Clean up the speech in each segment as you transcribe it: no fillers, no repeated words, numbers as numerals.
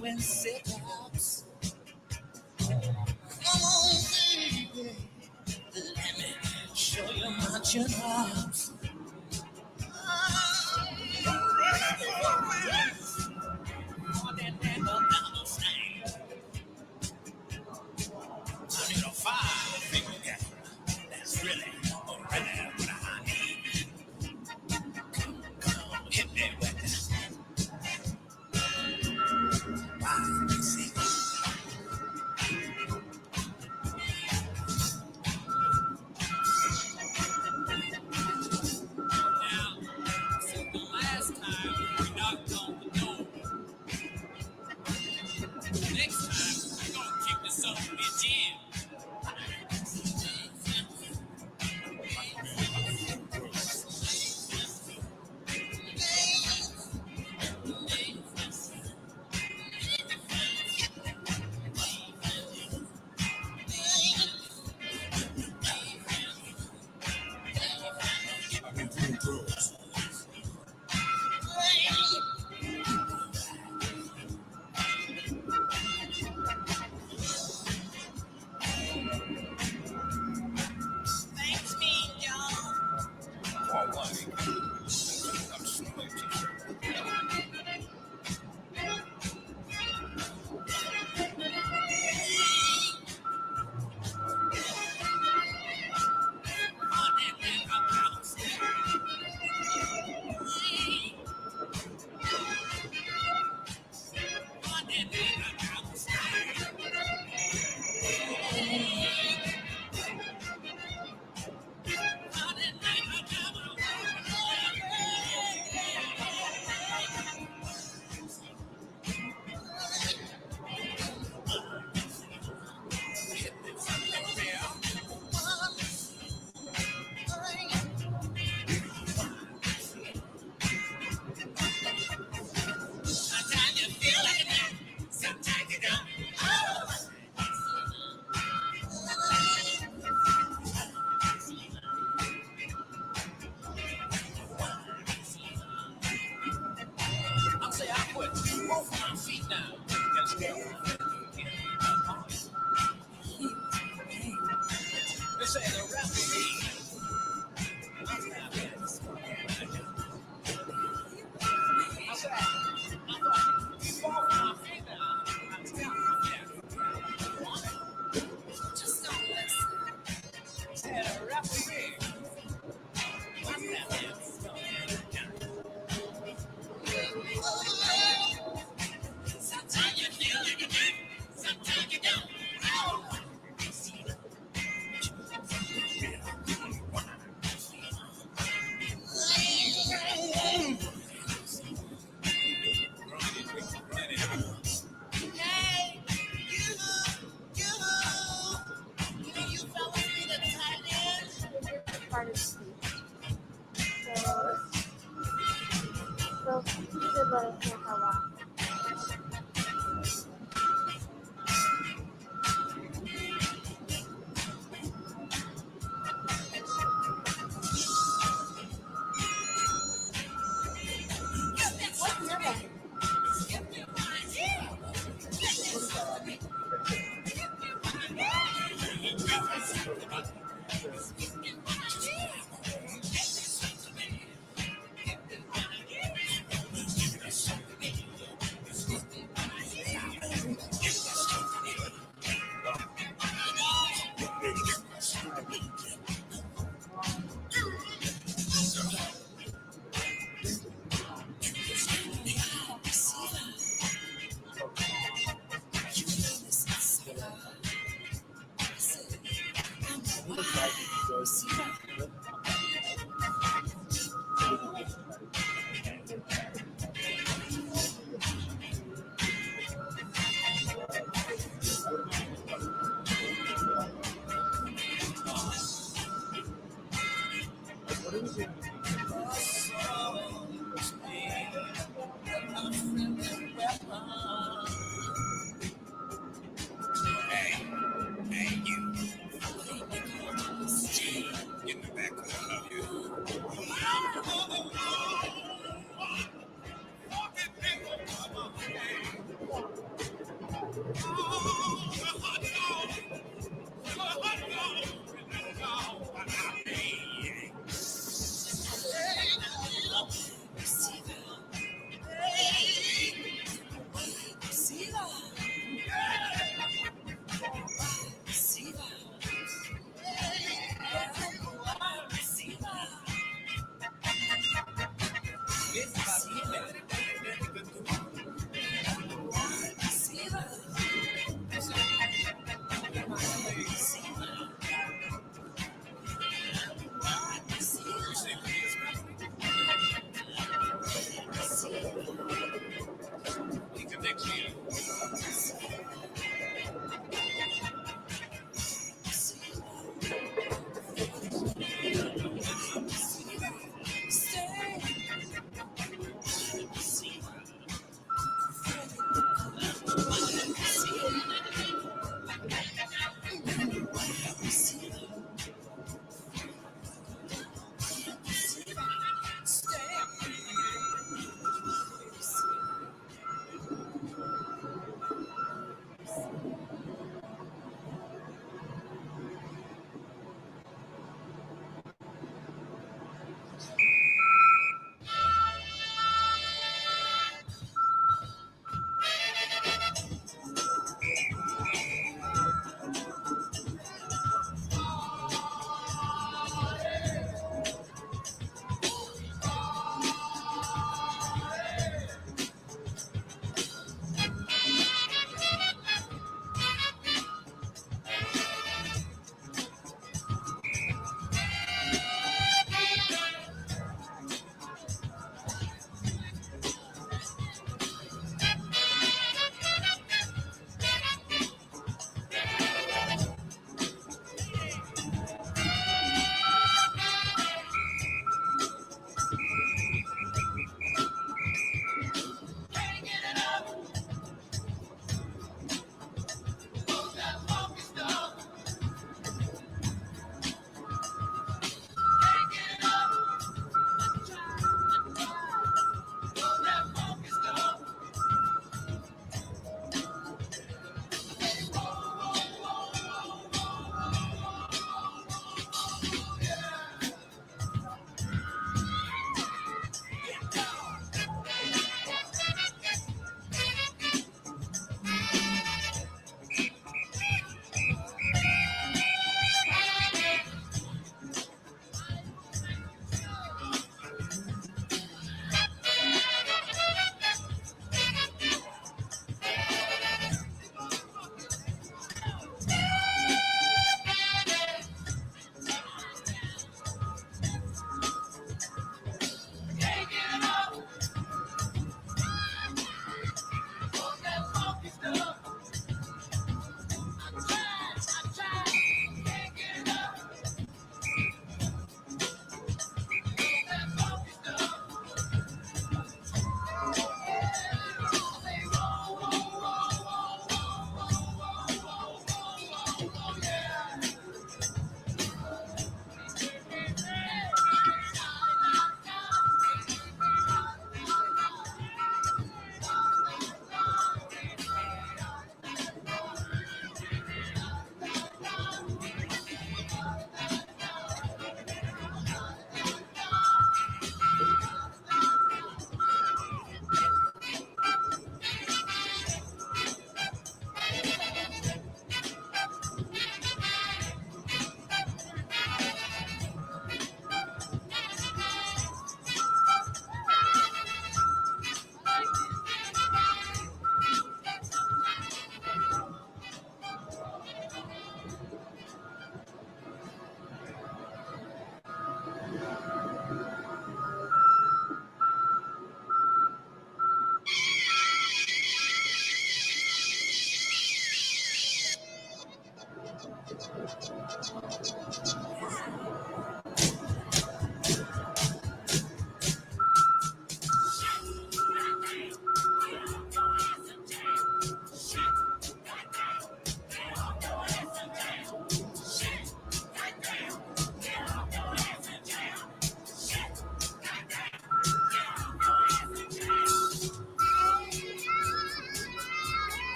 doing sit-ups. Come on, baby, let me show you my chin-ups. On that double stand. I need a 5-finger gaffer. That's really what I need. Come on, hit that with that. Wow, you see. Now, since the last time we knocked on the door, next time we're gonna keep this up in jam.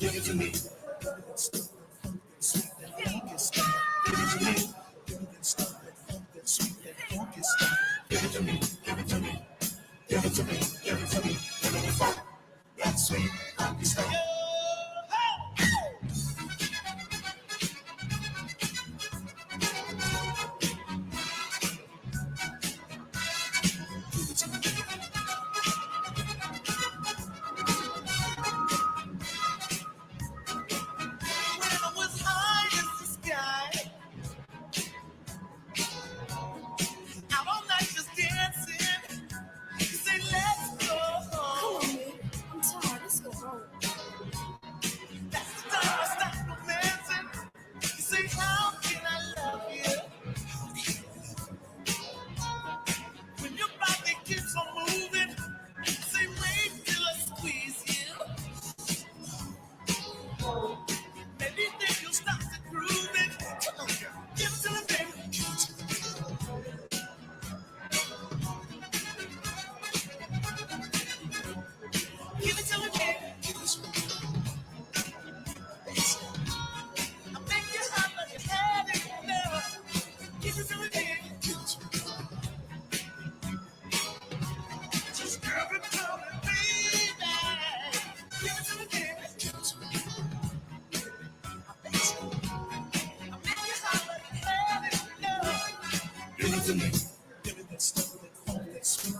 Give it to me. Sweet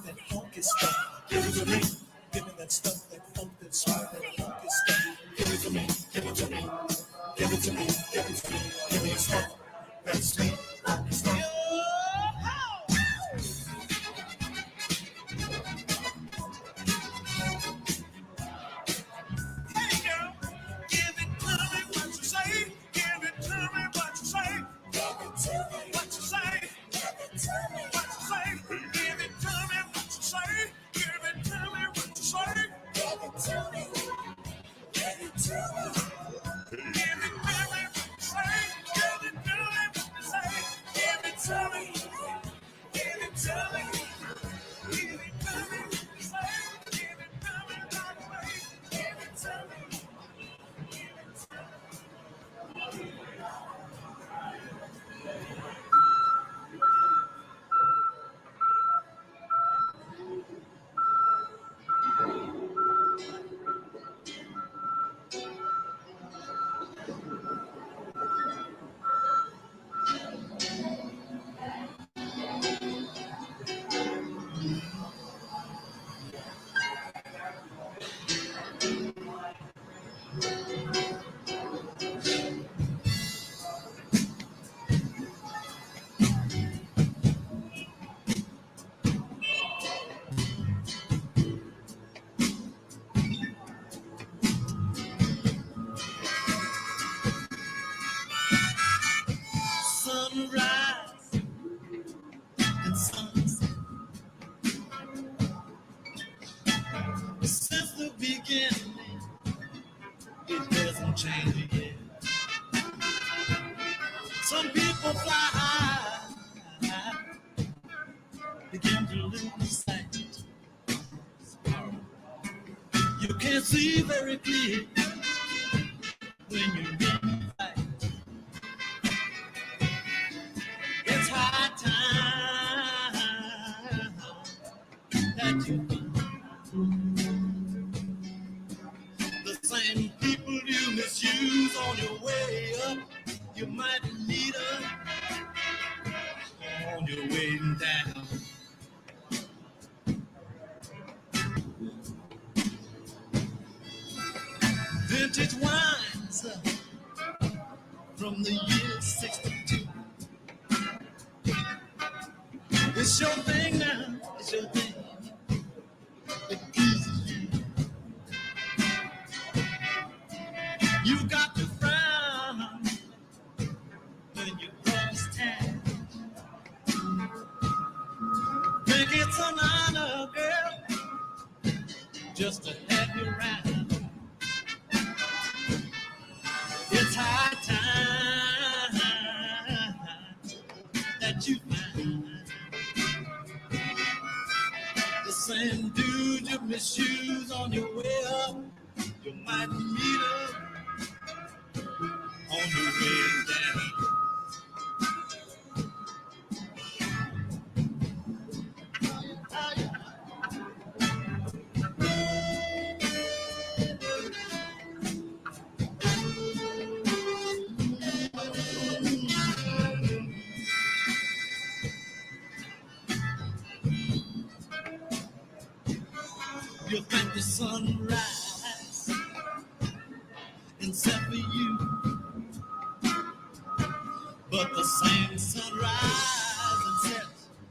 that funky stuff. Give it to me. Give me that stuff, that funk, that sweet, that funky stuff. Give it to me. Give it to me. Give it to me. Give it to me. Give me the funk, that sweet, funky stuff. Sunrise and sunset. Since the beginning, it hasn't changed yet. Some people fly high, begin to lose sight. You can't see very clear when you're in flight. It's high time that you the same people you misuse on your way up, you might need them on your way down. Vintage wines from the year 62. It's your thing now, it's your thing. It pleases you. You got to frown when you cross town. Think it's an honor, girl, just to have you around. It's high time that you find the same dude you misuse on your way up. You might meet her sunrise and set for you, but the same sunrise and set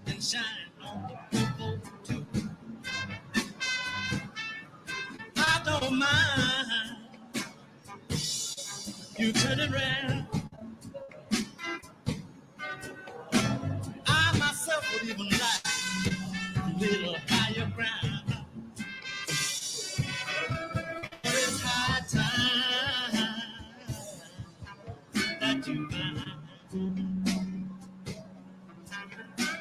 and shine on the people too. I don't mind you turn around. I myself would even like a little higher ground. It's high time that you find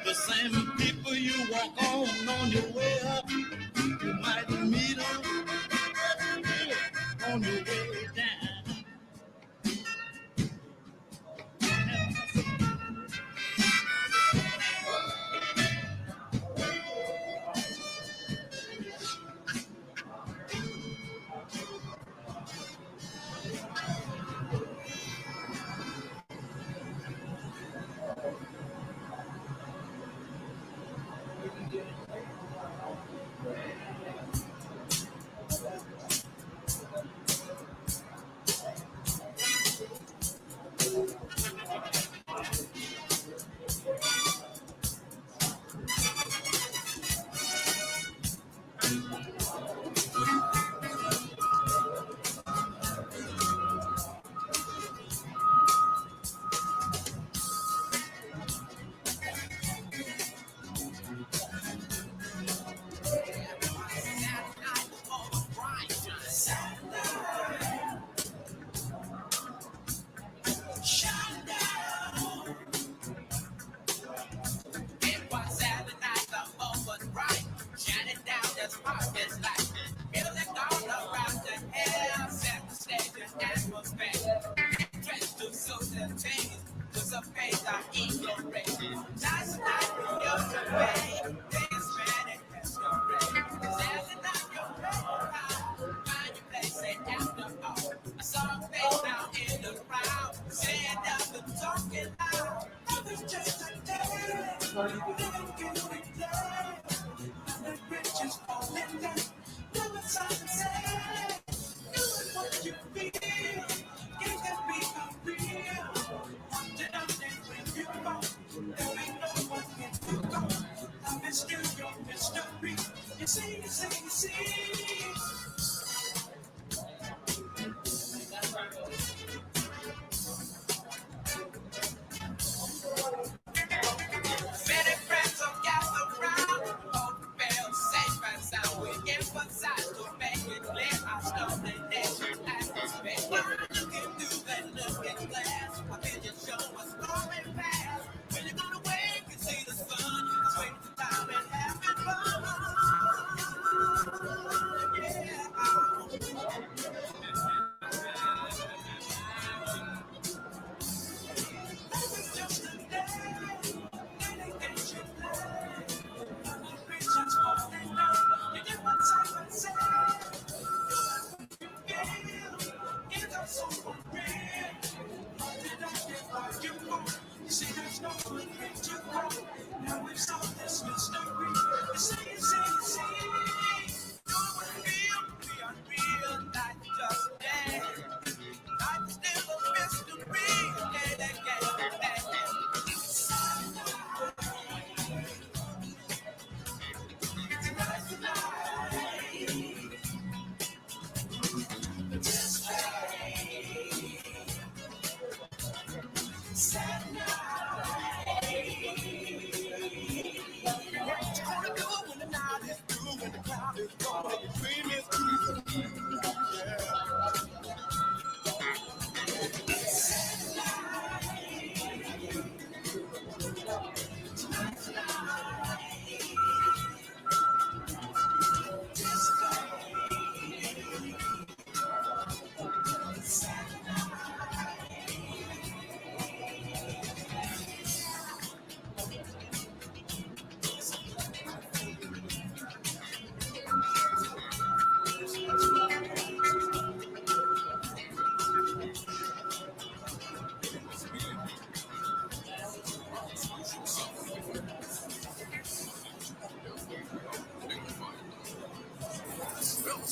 the same people you walk on your way up. You might meet them on your way down.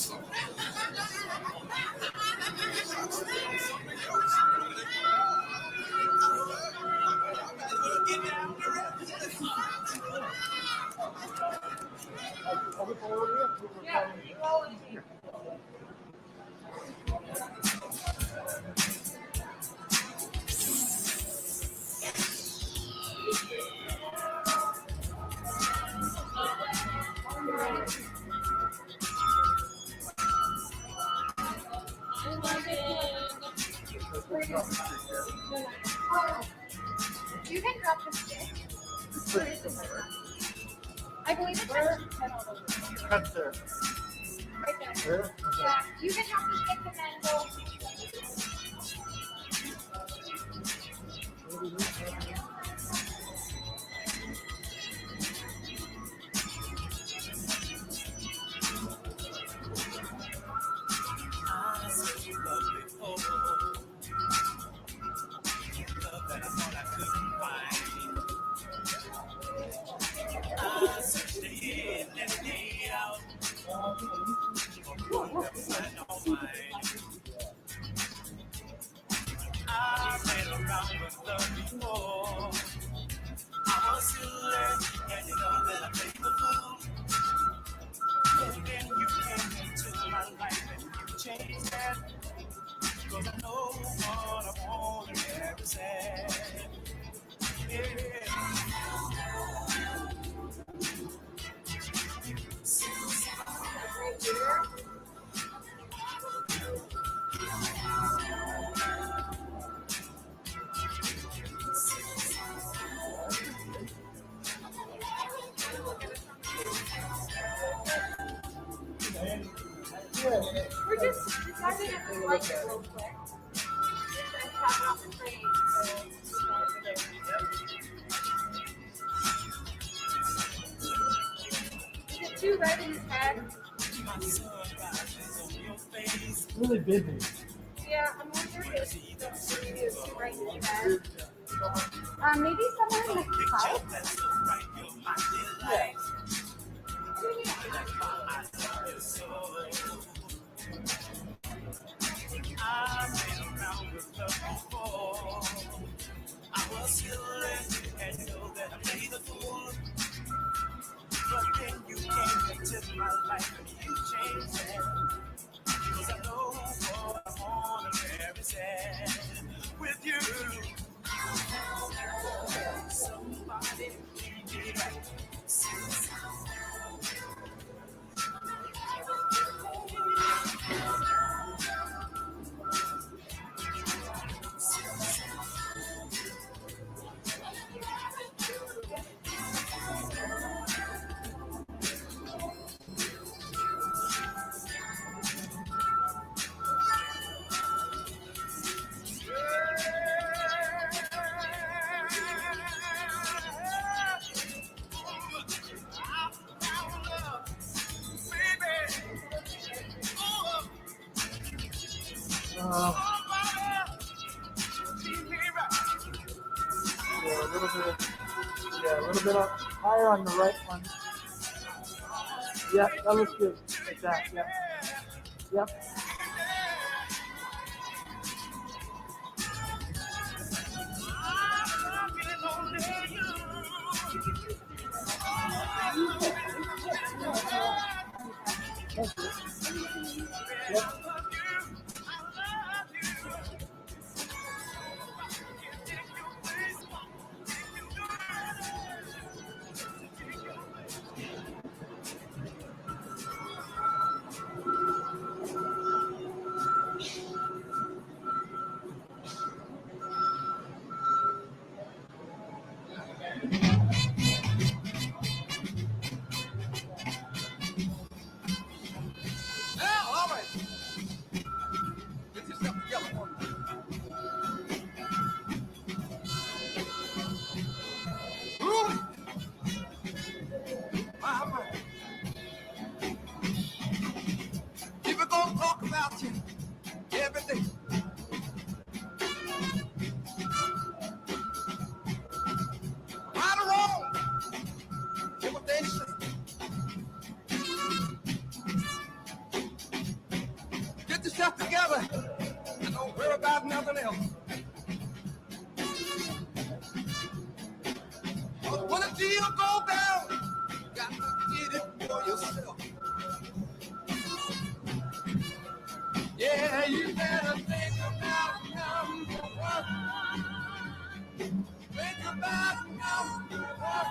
You can drop the stick. I believe it's right Cut there. there. Yeah, you can drop the stick and then go. We're just deciding if we like it real quick. And talking off the train. Is it too red in his head? Really busy. Yeah, I'm wondering if it's too right in his head. Maybe someone in the house? A little bit up higher on the right one. Yeah, that looks good. Like that. Yep. Yep. Yep. yourself together and don't worry about nothing else. But when a deal goes down, you got to get it for yourself. Yeah, you better think about number one. Think about number one.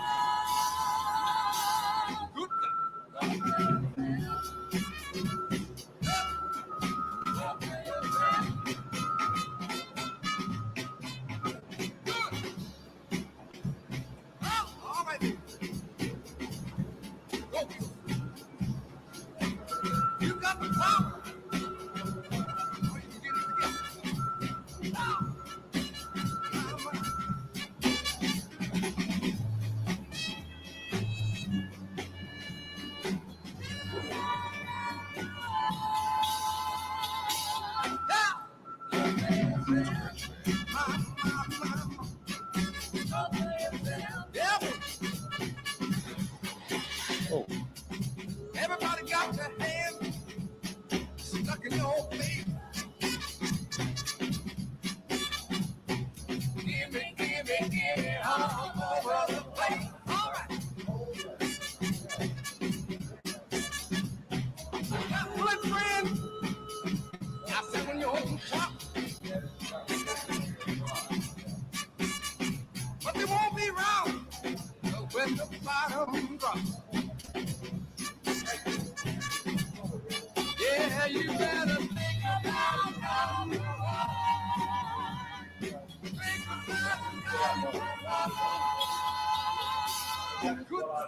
Good God. All right. Go. You got the power. Oh. Everybody got their hand stuck in your face. Give me all over the place. All right. Got good friends. I said when you're on top. But they won't be round when the bottom drops. Yeah, you better think about number one. Think about number one. Good.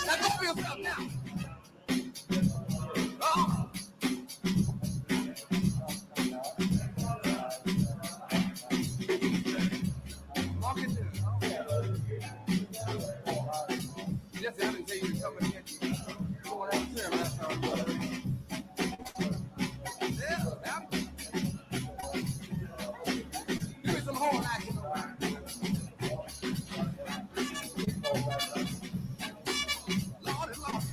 Now go for yourself now. Oh. Walk it down. Yes, I didn't say you were coming in. Going out there, that's how it was. Yeah, give me some horn action. Lordy, Lord.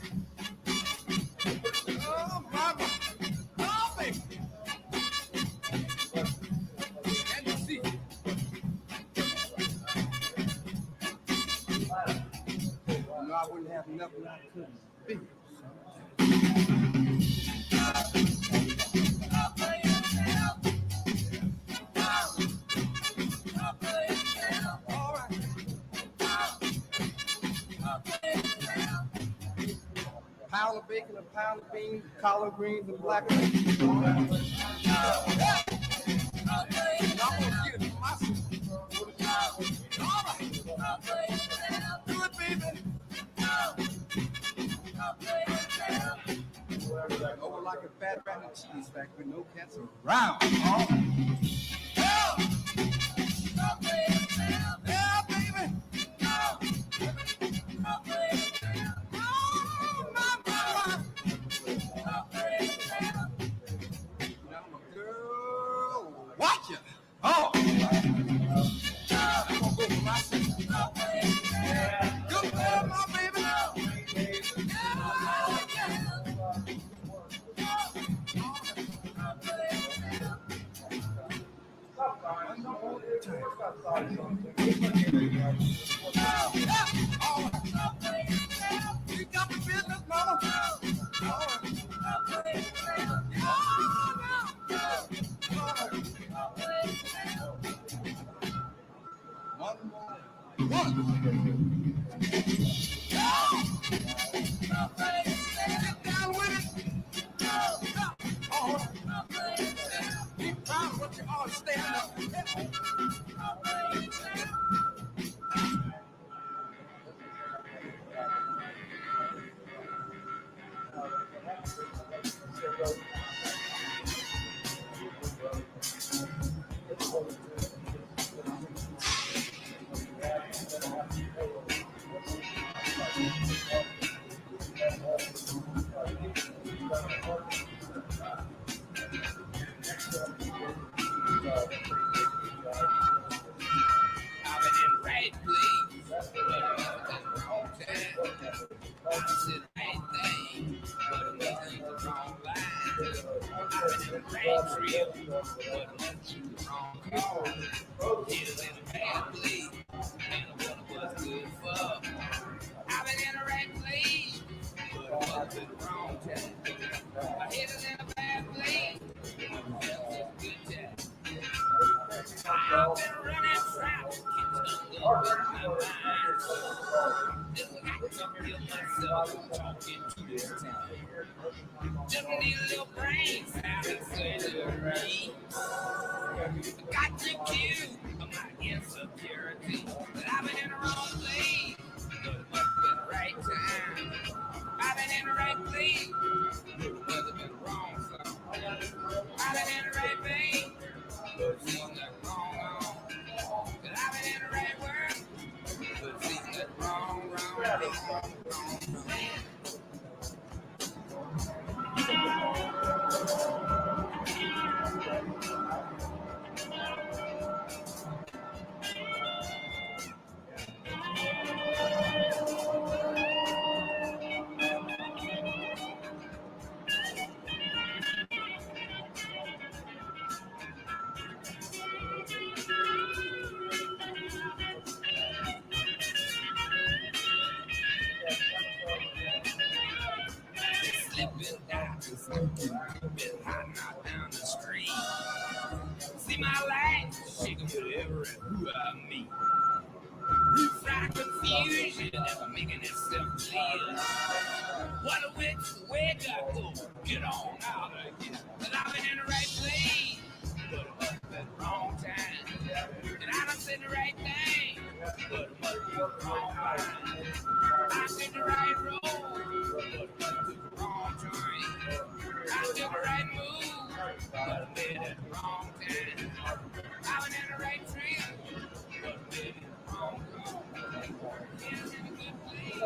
Oh, mama. Oh, baby. Can you see? No, I wouldn't have nothing I couldn't be. All right. Pound of bacon, a pound of beans, collard greens, and black beans. Y'all gonna get it from my sister. All right. Do it, baby. Over like a fat rat in a cheese factory, no cats around. All right. Yeah, baby. Girl, watch it. Oh. I'm gonna go for my sister. Good girl, my baby. You got the business, mama. One more. One. Get down with it. Be proud of what you are. Stand up. Just need a little brain surgery. Got the cue of my insecurity. But I've been in the wrong place, but it must have been the right time. I've been in the right place, but it must have been the wrong song. I've been in the right vein, but it seems like wrong. But I've been in the right world, but it seems like wrong. Slipping down, been hiding out down the street. See my life shaking with every who I meet. Fried confusion never making itself clear. What a wake up, go get on out of here. But I've been in the right place, but it must have been the wrong time. And I done said the right thing, but it must be the wrong line. I said the right road, but it must be the wrong joint. I took the right move, but I made it the wrong time. I was in the right trail, but I made it the wrong road. Yeah, I'm in a good place.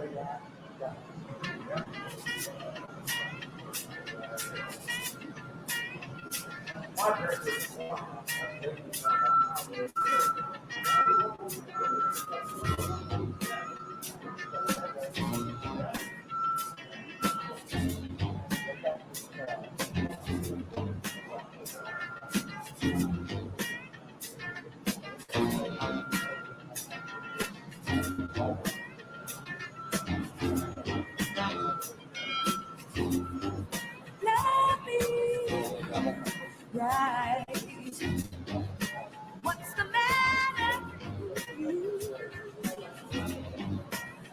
Love me right. What's the matter with you?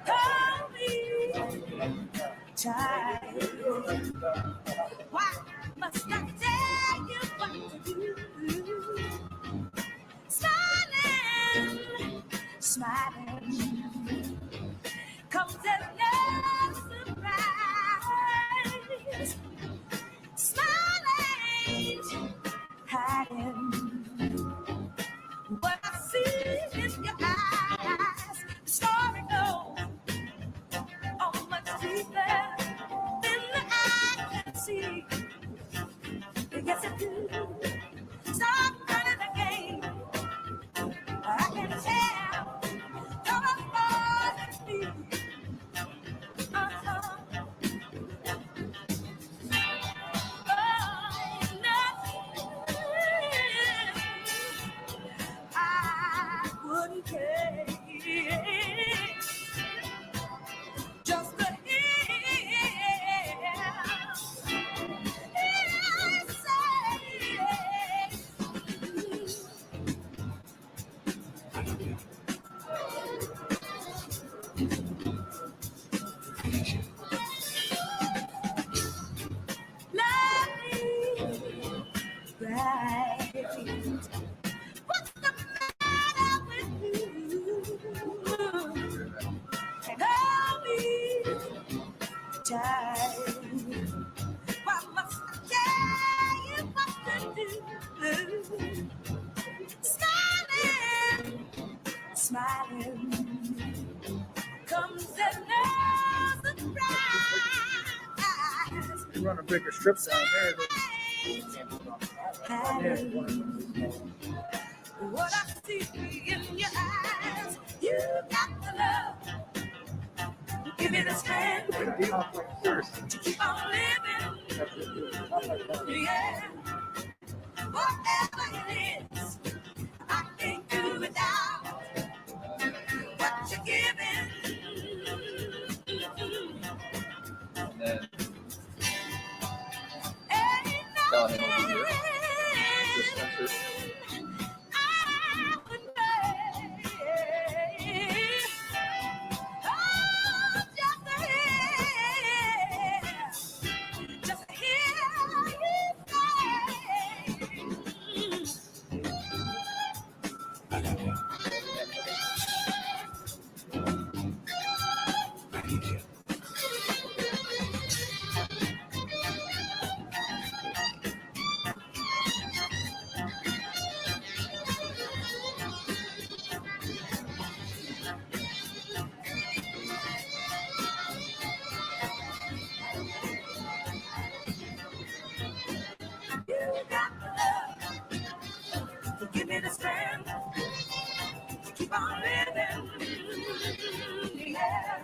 Hold me tight. Why must I tell you what to do? Smiling, smiling, comes as no surprise. Smiling, hiding what I see in your eyes. The story goes on much deeper than the eye can see. Yes, it do. Stop running the game. I can tell you're a boy to me. I wouldn't care just to love me right. What's the matter with you? And hold me tight. Why must I tell you what to do? Smiling, smiling, comes as no surprise. You run a bigger strip down there. What I see in your eyes, you got the love. Give me the strength to keep on living. Yeah, whatever it is, I can't do without what you're giving. Ain't nothing I would make. Oh, just to hear you got the love. Give me the strength to keep on living. Yeah,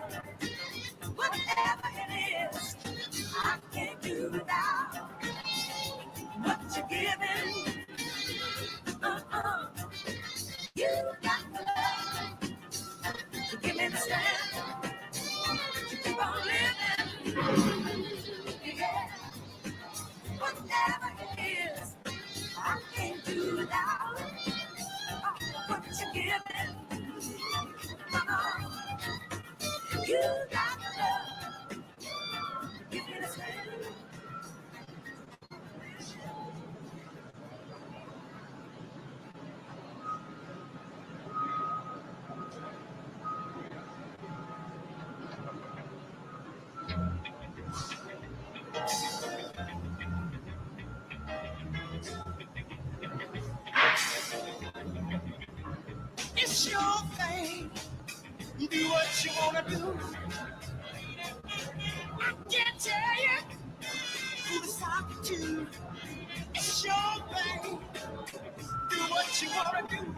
whatever it is, I can't do without what you're giving. You got the love. Give me the strength to keep on living. Yeah, whatever it is, I can't do without what you're giving. You got the love. Give me the strength. It's your thing. You do what you wanna do. can't tell you who to talk to. It's your thing. Do what you wanna do.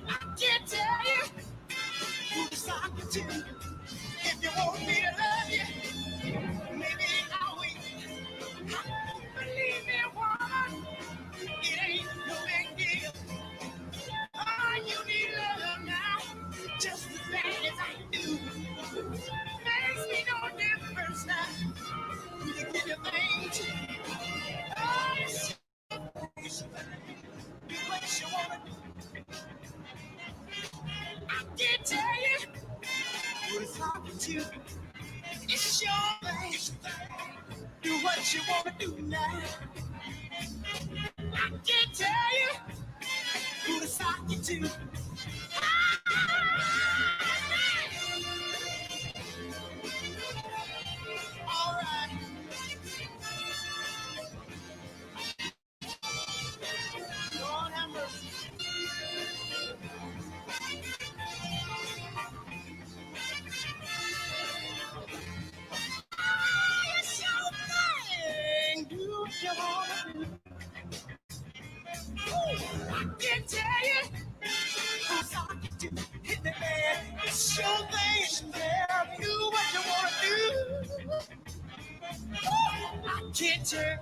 I can't tell you who to talk to. If you want me to love you, maybe I'll wait. Believe me, woman, it ain't no big deal. Oh, you need love now, just as bad as I do. Makes me no difference now. You give your things. Oh, it's do what you wanna do. I can't tell you who to talk to. It's your thing. Do what you wanna do now. I can't tell you who to talk to. All right. Lord have mercy. It's your thing. Do what you wanna do. I can't tell you who's talking to. Hit the man. It's your thing. Yeah, do what you wanna do. I can't tell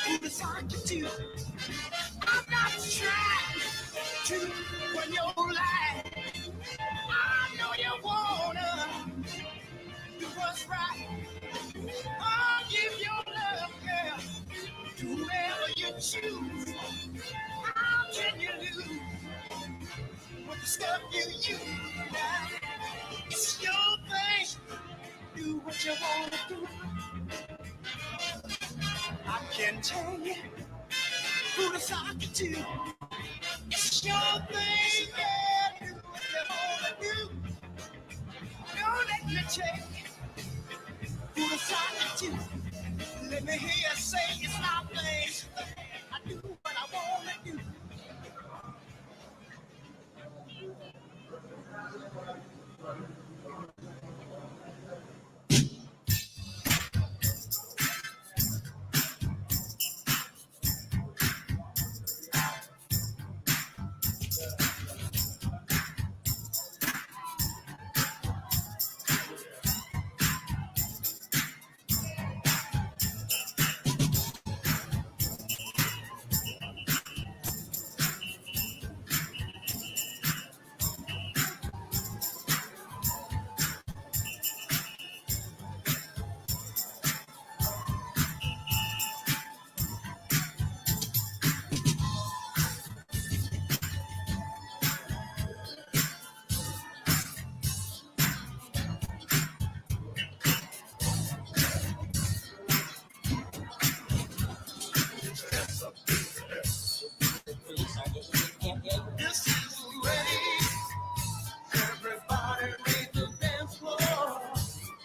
who's talking to. I'm not trying to run your life. I know you wanna do what's right. I'll give your love, girl, to whoever you choose. How can you lose with the stuff you use? It's your thing. Do what you wanna do. I can tell you who to talk to. It's your thing, yeah. Do what you wanna do. Don't let me tell you who to talk to. Let me hear you say it's my place. I do what I wanna do. This is the way. Everybody raise the dance floor.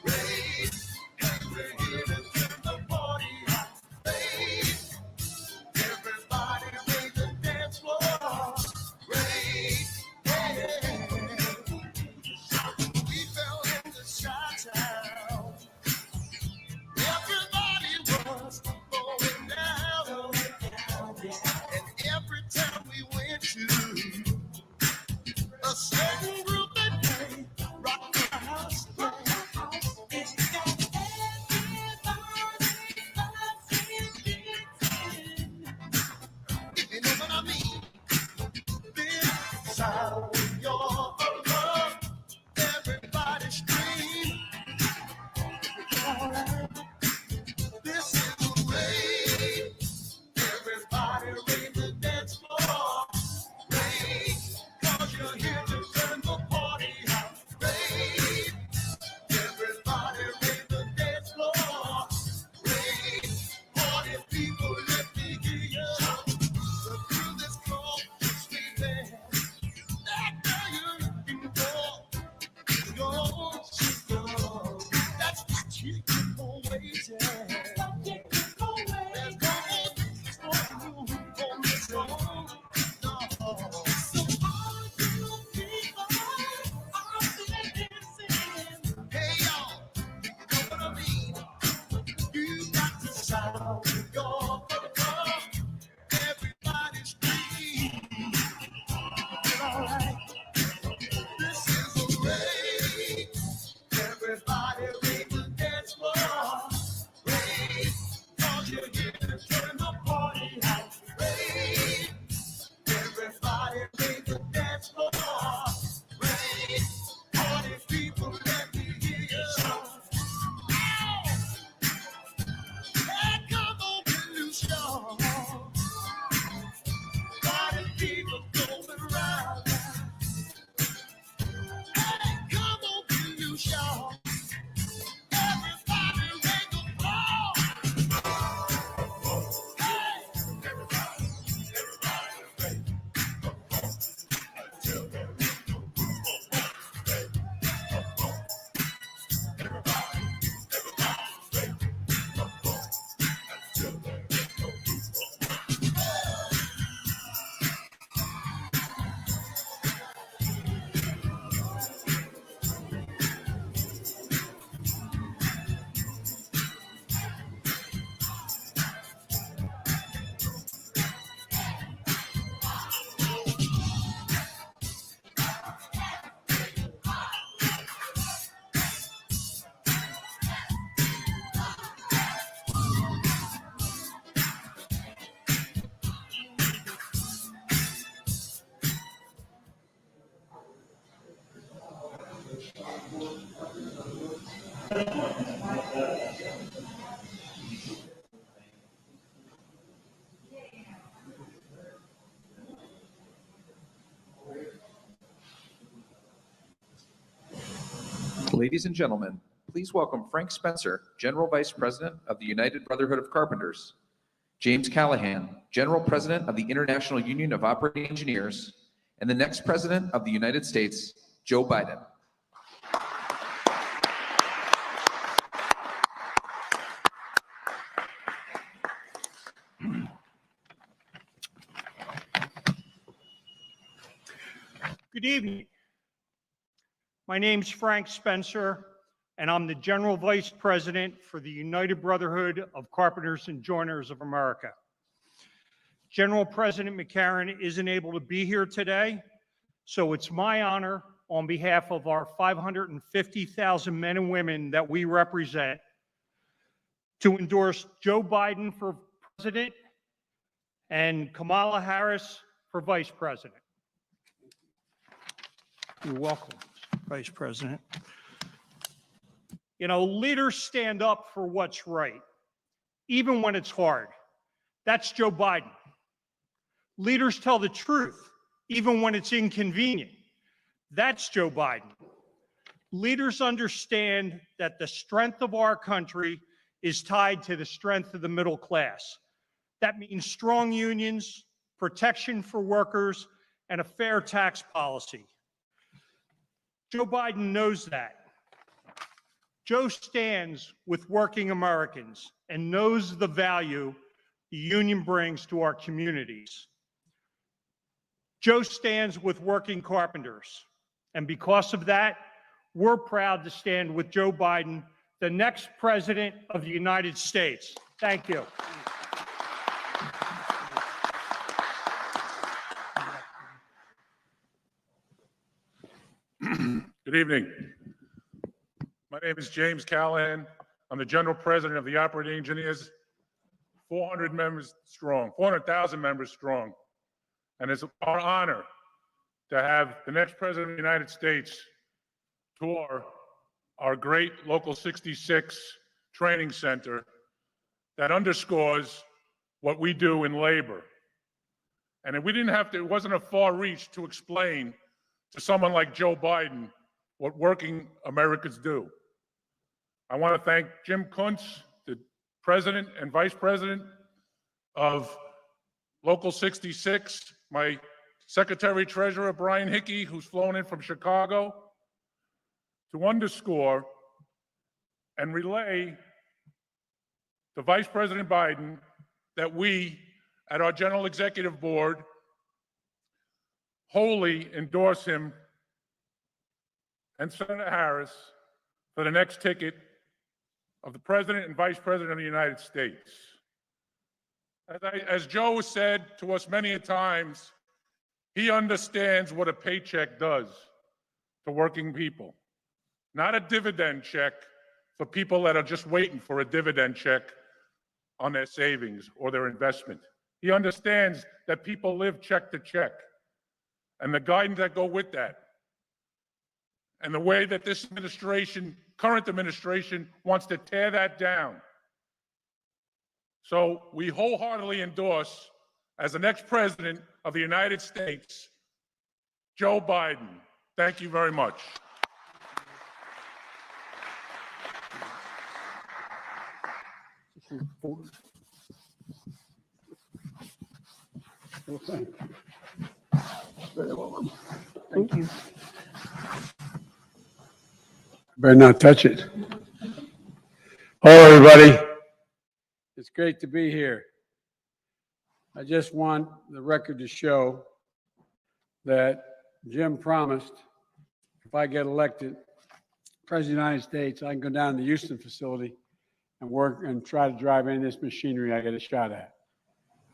Raise, and we're here to turn the party out. Raise, everybody raise the dance floor. Raise, yeah. We fell into Chi-Town. Everybody was going down. And every time we went to a certain group that day, rock the house. It's got everybody if you know what I mean. This sound your love. Everybody scream. This is the way. Everybody raise the dance floor. Raise, 'cause you're here to turn the party out. Raise, everybody raise the dance floor. Raise, party people, let me hear you. The crew that's called the sweet band. That Ladies and gentlemen, please welcome Frank Spencer, General Vice President of the United Brotherhood of Carpenters, James Callahan, General President of the International Union of Operating Engineers, and the next President of the United States, Joe Biden. Good evening. My name's Frank Spencer, and I'm the General Vice President for the United Brotherhood of Carpenters and Joiners of America. General President McCarran isn't able to be here today, so it's my honor on behalf of our 550,000 men and women that we represent to endorse Joe Biden for President and Kamala Harris for Vice President. You're welcome, Vice President. You know, leaders stand up for what's right, even when it's hard. That's Joe Biden. Leaders tell the truth, even when it's inconvenient. That's Joe Biden. Leaders understand that the strength of our country is tied to the strength of the middle class. That means strong unions, protection for workers, and a fair tax policy. Joe Biden knows that. Joe stands with working Americans and knows the value the union brings to our communities. Joe stands with working carpenters. And because of that, we're proud to stand with Joe Biden, the next President of the United States. Thank you. Good evening. My name is James Callahan. I'm the General President of the Operating Engineers, 400 members strong, 400,000 members strong. And it's our honor to have the next President of the United States tour our great Local 66 training center that underscores what we do in labor. And if we didn't have to, it wasn't a far reach to explain to someone like Joe Biden what working Americans do. I want to thank Jim Kuntz, the President and Vice President of Local 66, my Secretary Treasurer, Brian Hickey, who's flown in from Chicago, to underscore and relay to Vice President Biden that we, at our General Executive Board, wholly endorse him and Senator Harris for the next ticket of the President and Vice President of the United States. As Joe has said to us many a times, he understands what a paycheck does to working people. Not a dividend check for people that are just waiting for a dividend check on their savings or their investment. He understands that people live check to check and the guidance that go with that. And the way that this administration, current administration, wants to tear that down. So we wholeheartedly endorse, as the next President of the United States, Joe Biden. Thank you very much. Thank you. Better not touch it. Hello, everybody. It's great to be here. I just want the record to show that Jim promised if I get elected President of the United States, I can go down to the Houston facility and work and try to drive any of this machinery I get a shot at.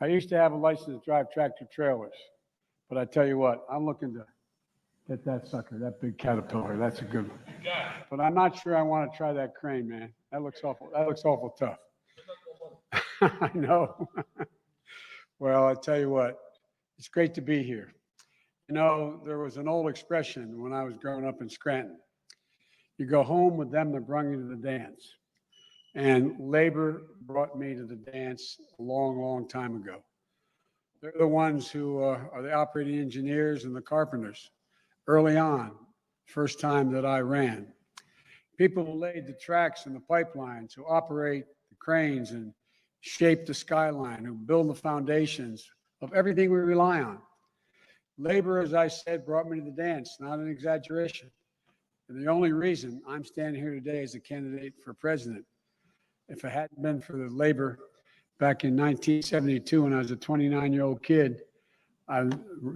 I used to have a license to drive tractor trailers, but I tell you what, I'm looking to get that sucker, that big Caterpillar. That's a good one. But I'm not sure I want to try that crane, man. That looks awful. That looks awful tough. I know. Well, I tell you what, it's great to be here. You know, there was an old expression when I was growing up in Scranton. You go home with them that brought you to the dance. And labor brought me to the dance a long, long time ago. They're the ones who are the operating engineers and the carpenters early on, first time that I ran. People who laid the tracks and the pipelines, who operate the cranes and shape the skyline, who build the foundations of everything we rely on. Labor, as I said, brought me to the dance, not an exaggeration. And the only reason I'm standing here today as a candidate for president, if it hadn't been for the labor back in 1972 when I was a 29-year-old kid,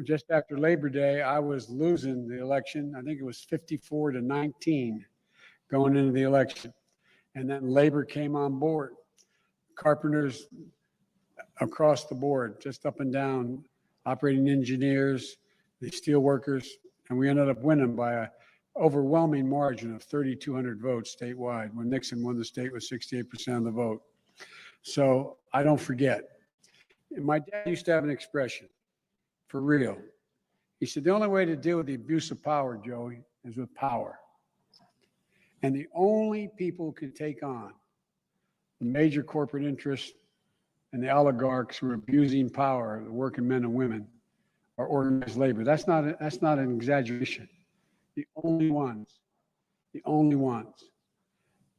just after Labor Day, I was losing the election. I think it was 54-19 going into the election. And then labor came on board. Carpenters across the board, just up and down, operating engineers, the steel workers, and we ended up winning by an overwhelming margin of 3,200 votes statewide when Nixon won the state with 68% of the vote. So I don't forget. And my dad used to have an expression, for real. He said, the only way to deal with the abuse of power, Joey, is with power. And the only people who can take on the major corporate interests and the oligarchs who are abusing power, the working men and women, are organized labor. That's not an exaggeration. The only ones.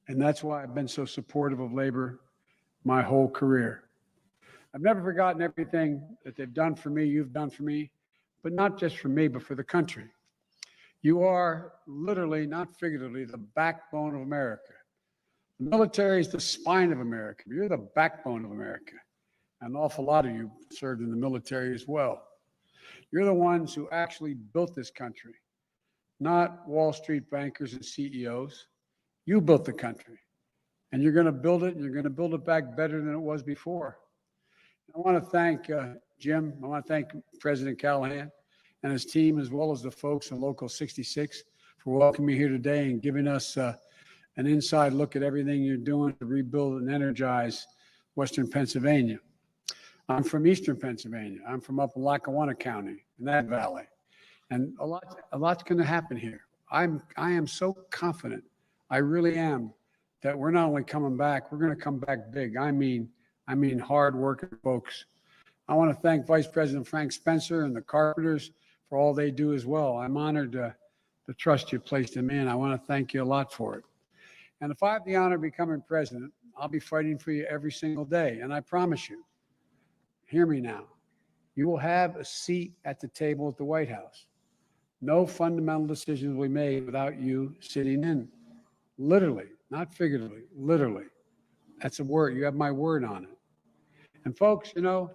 And that's why I've been so supportive of labor my whole career. I've never forgotten everything that they've done for me, you've done for me, but not just for me, but for the country. You are literally, not figuratively, the backbone of America. The military is the spine of America. You're the backbone of America. An awful lot of you served in the military as well. You're the ones who actually built this country, not Wall Street bankers and CEOs. You built the country, and you're going to build it, and you're going to build it back better than it was before. I want to thank Jim. I want to thank President Callahan and his team, as well as the folks in Local 66 for welcoming me here today and giving us an inside look at everything you're doing to rebuild and energize Western Pennsylvania. I'm from Eastern Pennsylvania. I'm from up in Lackawanna County in that valley. And a lot's going to happen here. I am so confident, I really am, that we're not only coming back, we're going to come back big. I mean hard-working folks. I want to thank Vice President Frank Spencer and the Carpenters for all they do as well. I'm honored the trust you placed in me, and I want to thank you a lot for it. And if I have the honor of becoming president, I'll be fighting for you every single day. And I promise you, hear me now, you will have a seat at the table at the White House. No fundamental decisions will be made without you sitting in. Literally, not figuratively, literally. That's a word. You have my word on it. And folks, you know,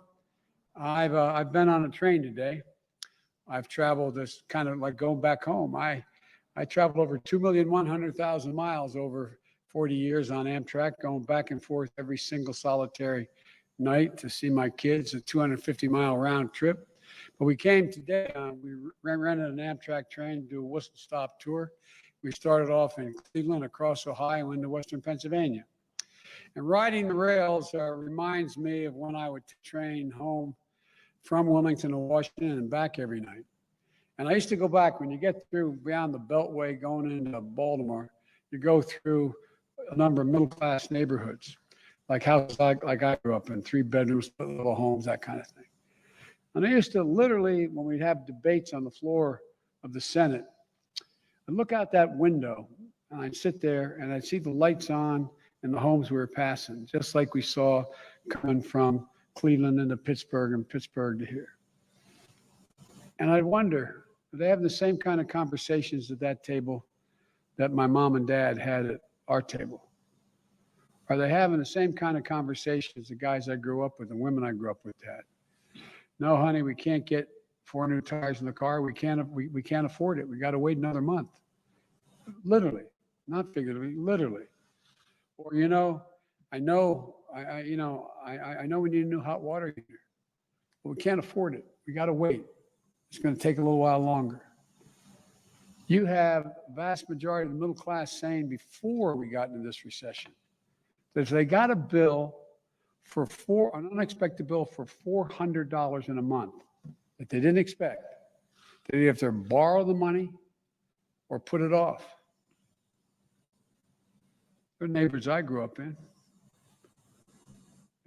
I've been on a train today. I've traveled this kind of like going back home. I traveled over 2,100,000 miles over 40 years on Amtrak, going back and forth every single solitary night to see my kids, a 250-mile round trip. But we came today, we rented an Amtrak train to do a whistle-stop tour. We started off in Cleveland, across Ohio, into Western Pennsylvania. And riding the rails reminds me of when I would train home from Wilmington to Washington and back every night. And I used to go back, when you get through beyond the Beltway going into Baltimore, you go through a number of middle-class neighborhoods, like houses like I grew up in, 3-bedroom, split-level homes, that kind of thing. And I used to literally, when we'd have debates on the floor of the Senate, I'd look out that window, and I'd sit there, and I'd see the lights on in the homes we were passing, just like we saw coming from Cleveland into Pittsburgh and Pittsburgh to here. And I'd wonder, do they have the same kind of conversations at that table that my mom and dad had at our table? Are they having the same kind of conversations the guys I grew up with and women I grew up with had? No, honey, we can't get 4 new tires in the car. We can't afford it. We got to wait another month. Literally, not figuratively, literally. Or, you know, I know we need a new hot water heater, but we can't afford it. We got to wait. It's going to take a little while longer. You have a vast majority of the middle class saying before we got into this recession that if they got a bill for an unexpected bill for $400 in a month that they didn't expect, they have to borrow the money or put it off. They're neighborhoods I grew up in.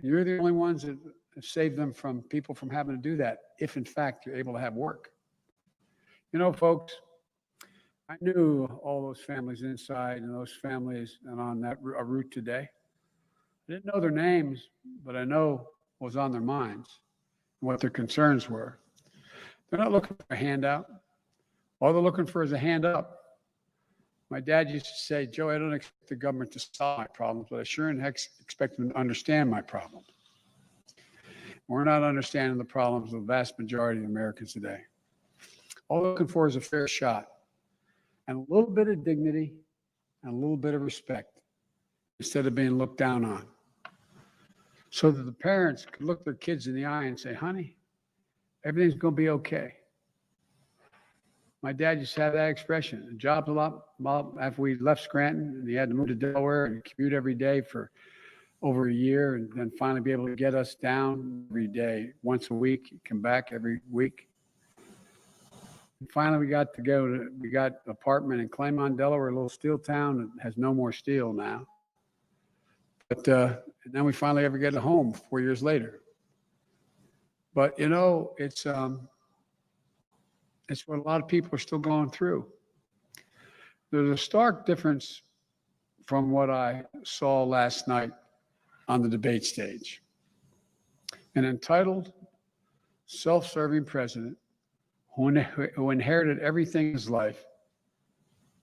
You're the only ones that have saved them from people from having to do that, if in fact you're able to have work. You know, folks, I knew all those families inside and those families and on that route today. I didn't know their names, but I know what was on their minds and what their concerns were. They're not looking for a handout. All they're looking for is a hand up. My dad used to say, Joe, I don't expect the government to solve my problems, but I sure in heck expect them to understand my problems. We're not understanding the problems of the vast majority of Americans today. All they're looking for is a fair shot and a little bit of dignity and a little bit of respect instead of being looked down on. So that the parents could look their kids in the eye and say, honey, everything's going to be okay. My dad used to have that expression. The job's a lot after we left Scranton and he had to move to Delaware and commute every day for over a year and then finally be able to get us down every day, once a week, come back every week. And finally, we got an apartment in Claymont, Delaware, a little steel town that has no more steel now. But and then we finally ever get a home 4 years later. But you know, it's what a lot of people are still going through. There's a stark difference from what I saw last night on the debate stage. An entitled, self-serving president who inherited everything in his life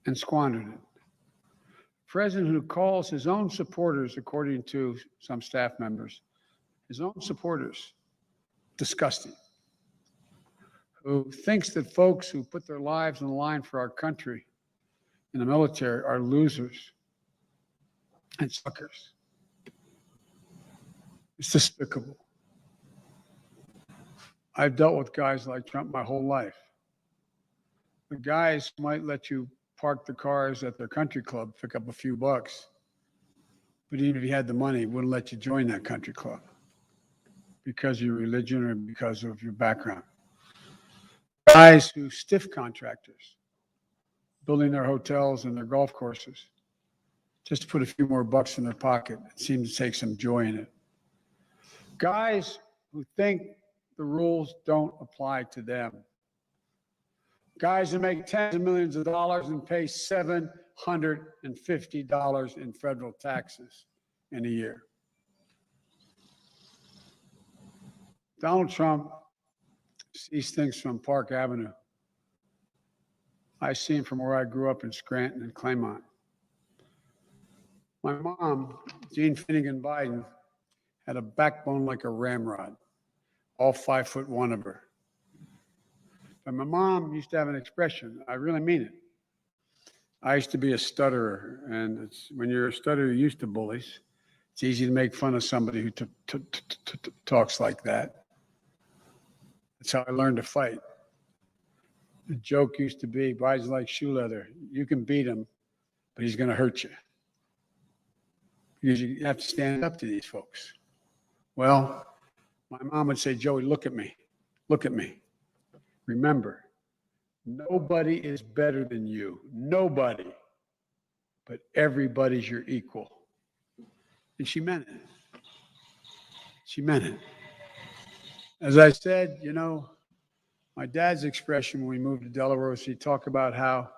and squandered it. President who calls his own supporters, according to some staff members, his own supporters, disgusting. Who thinks that folks who put their lives on the line for our country in the military are losers and suckers. It's despicable. I've dealt with guys like Trump my whole life. The guys might let you park the cars at their country club, pick up a few bucks, but even if you had the money, wouldn't let you join that country club because of your religion or because of your background. Guys who stiff contractors, building their hotels and their golf courses, just to put a few more bucks in their pocket, seem to take some joy in it. Guys who think the rules don't apply to them. Guys who make tens of millions of dollars and pay $750 in federal taxes in a year. Donald Trump sees things from Park Avenue. I see him from where I grew up in Scranton and Claymont. My mom, Jean Finnegan Biden, had a backbone like a ramrod, all 5'1" of her. But my mom used to have an expression, I really mean it. I used to be a stutterer, and when you're a stutterer, you're used to bullies. It's easy to make fun of somebody who talks like that. That's how I learned to fight. The joke used to be, Biden's like shoe leather. You can beat him, but he's going to hurt you. Because you have to stand up to these folks. Well, my mom would say, Joey, look at me. Look at me. Remember, nobody is better than you. Nobody. But everybody's your equal. And she meant it. She meant it. As I said, you know, my dad's expression when we moved to Delaware was he talked about how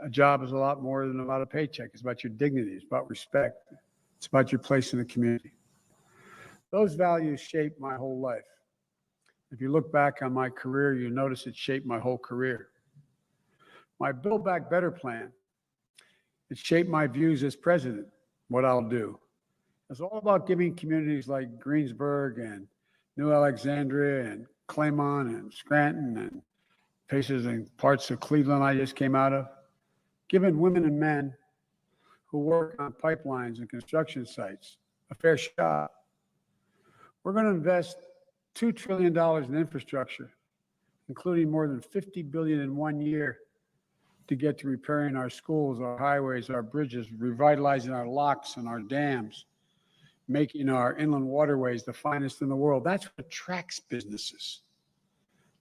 a job is a lot more than about a paycheck. It's about your dignity. It's about respect. It's about your place in the community. Those values shaped my whole life. If you look back on my career, you notice it shaped my whole career. My Build Back Better plan, it shaped my views as president, what I'll do. It's all about giving communities like Greensburg and New Alexandria and Claymont and Scranton and places and parts of Cleveland I just came out of, giving women and men who work on pipelines and construction sites a fair shot. We're going to invest $2 trillion in infrastructure, including more than $50 billion in 1 year to get to repairing our schools, our highways, our bridges, revitalizing our locks and our dams, making our inland waterways the finest in the world. That's what attracts businesses.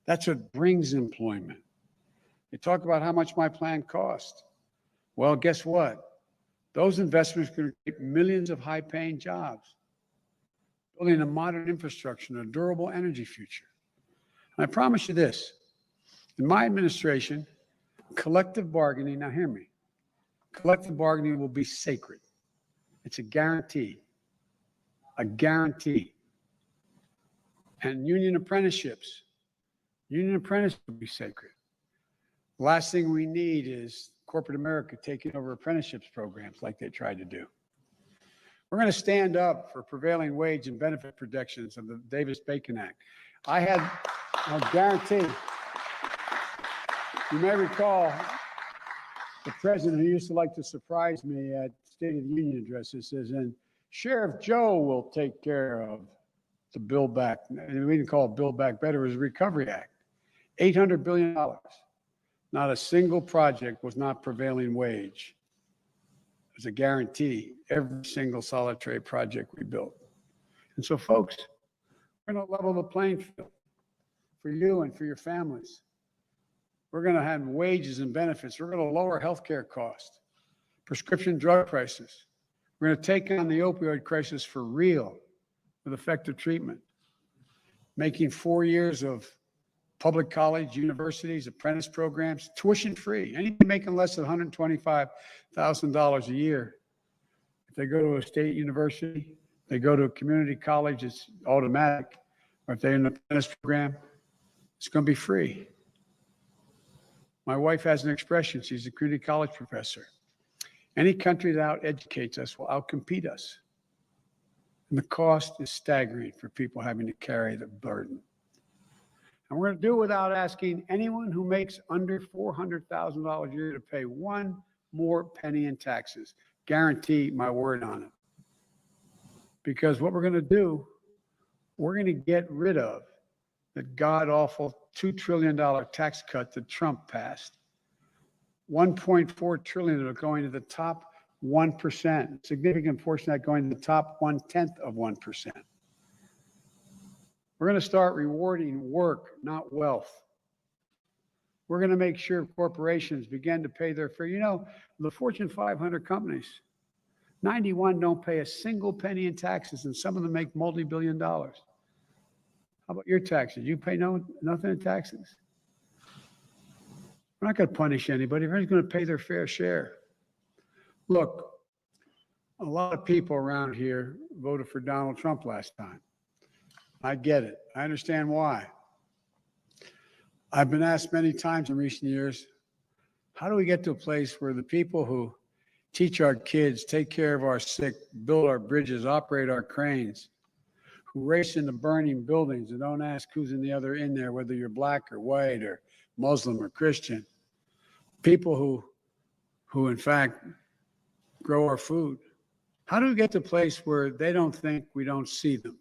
That's what brings employment. You talk about how much my plan cost. Well, guess what? Those investments are going to create millions of high-paying jobs, building a modern infrastructure and a durable energy future. And I promise you this, in my administration, collective bargaining, now hear me, collective bargaining will be sacred. It's a guarantee, a guarantee. And union apprenticeships will be sacred. The last thing we need is corporate America taking over apprenticeships programs like they tried to do. We're going to stand up for prevailing wage and benefit protections of the Davis-Bacon Act. I'll guarantee, you may recall the president who used to like to surprise me at State of the Union addresses says, and Sheriff Joe will take care of the Build Back, and we didn't call it Build Back Better, it was Recovery Act. $800 billion. Not a single project was not prevailing wage. There's a guarantee, every single solitary project we built. And so, folks, we're going to level the playing field for you and for your families. We're going to have wages and benefits. We're going to lower healthcare costs, prescription drug prices. We're going to take on the opioid crisis for real with effective treatment, making 4 years of public college, universities, apprentice programs, tuition free. Anybody making less than $125,000 a year, if they go to a state university, they go to a community college, it's automatic. Or if they're in an apprentice program, it's going to be free. My wife has an expression. She's a community college professor. Any country that out-educates us will outcompete us. And the cost is staggering for people having to carry the burden. And we're going to do it without asking anyone who makes under $400,000 a year to pay one more penny in taxes. Guarantee my word on it. Because what we're going to do, we're going to get rid of the god-awful $2 trillion tax cut that Trump passed. $1.4 trillion of it going to the top 1%. Significant portion of that going to the top 1/10 of 1%. We're going to start rewarding work, not wealth. We're going to make sure corporations begin to pay their fair. You know, the Fortune 500 companies, 91 don't pay a single penny in taxes, and some of them make multi-billion dollars. How about your taxes? You pay nothing in taxes? We're not going to punish anybody. Everybody's going to pay their fair share. Look, a lot of people around here voted for Donald Trump last time. I get it. I understand why. I've been asked many times in recent years, how do we get to a place where the people who teach our kids, take care of our sick, build our bridges, operate our cranes, who race into burning buildings and don't ask who's in the other in there, whether you're black or white or Muslim or Christian, people who in fact grow our food. How do we get to a place where they don't think we don't see them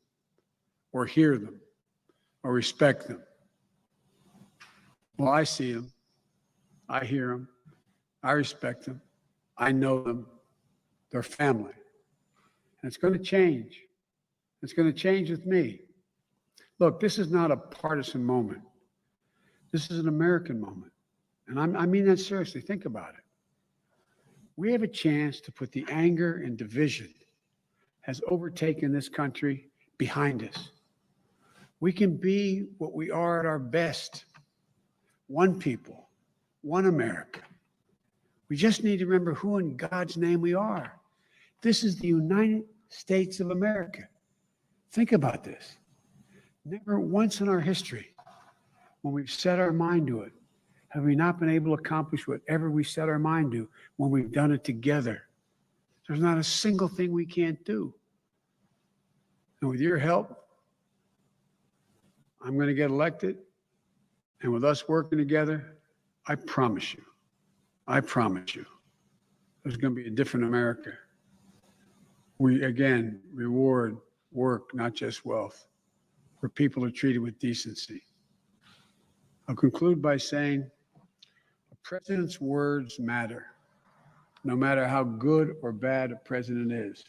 or hear them or respect them? Well, I see them. I hear them. I respect them. I know them. They're family. And it's going to change. It's going to change with me. Look, this is not a partisan moment. This is an American moment. And I mean that seriously. Think about it. We have a chance to put the anger and division has overtaken this country behind us. We can be what we are at our best. One people, one America. We just need to remember who in God's name we are. This is the United States of America. Think about this. Never once in our history, when we've set our mind to it, have we not been able to accomplish whatever we set our mind to when we've done it together. There's not a single thing we can't do. And with your help, I'm going to get elected. And with us working together, I promise you, there's going to be a different America. We, again, reward work, not just wealth, where people are treated with decency. I'll conclude by saying a president's words matter, no matter how good or bad a president is.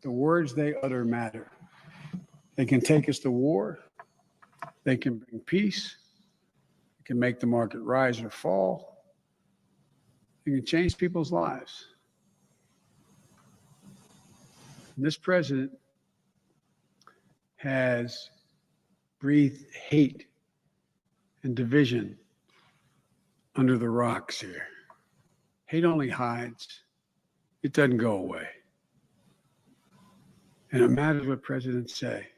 The words they utter matter. They can take us to war. They can bring peace. They can make the market rise or fall. They can change people's lives. This president has breathed hate and division under the rocks here. Hate only hides. It doesn't go away. And it matters what presidents say.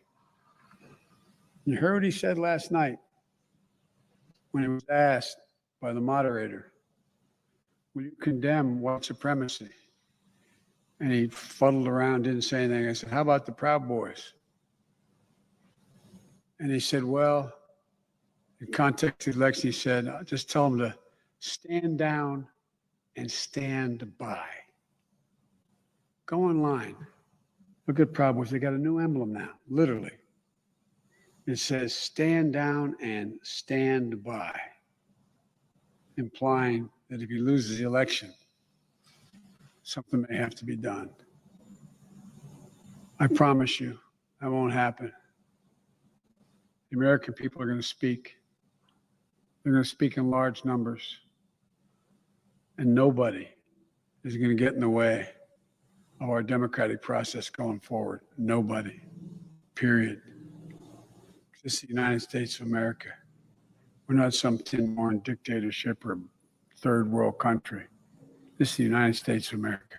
You heard what he said last night when he was asked by the moderator, will you condemn white supremacy? And he fuddled around, didn't say anything. I said, how about the Proud Boys? And he said, well, in context of the election, he said, I'll just tell them to stand down and stand by. Go online. Look at Proud Boys. They got a new emblem now, literally. It says, stand down and stand by, implying that if he loses the election, something may have to be done. I promise you, that won't happen. The American people are going to speak. They're going to speak in large numbers. And nobody is going to get in the way of our democratic process going forward. Nobody. Period. This is the United States of America. We're not some tin-horn dictatorship or third world country. This is the United States of America.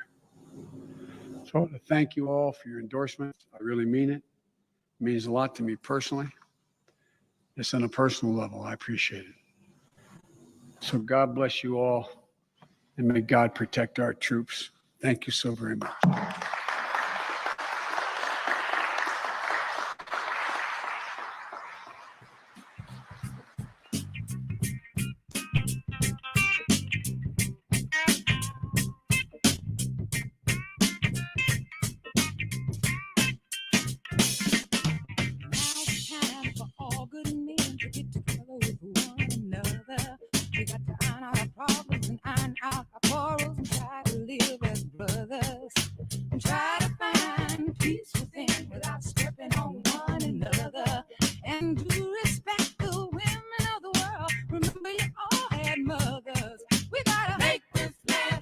So I want to thank you all for your endorsements. I really mean it. It means a lot to me personally. Just on a personal level, I appreciate it. So God bless you all, and may God protect our troops. Thank you so very much. Time for all good men to get together with one another. We got to iron out our problems and iron out our quarrels and try to live as brothers and try to find peace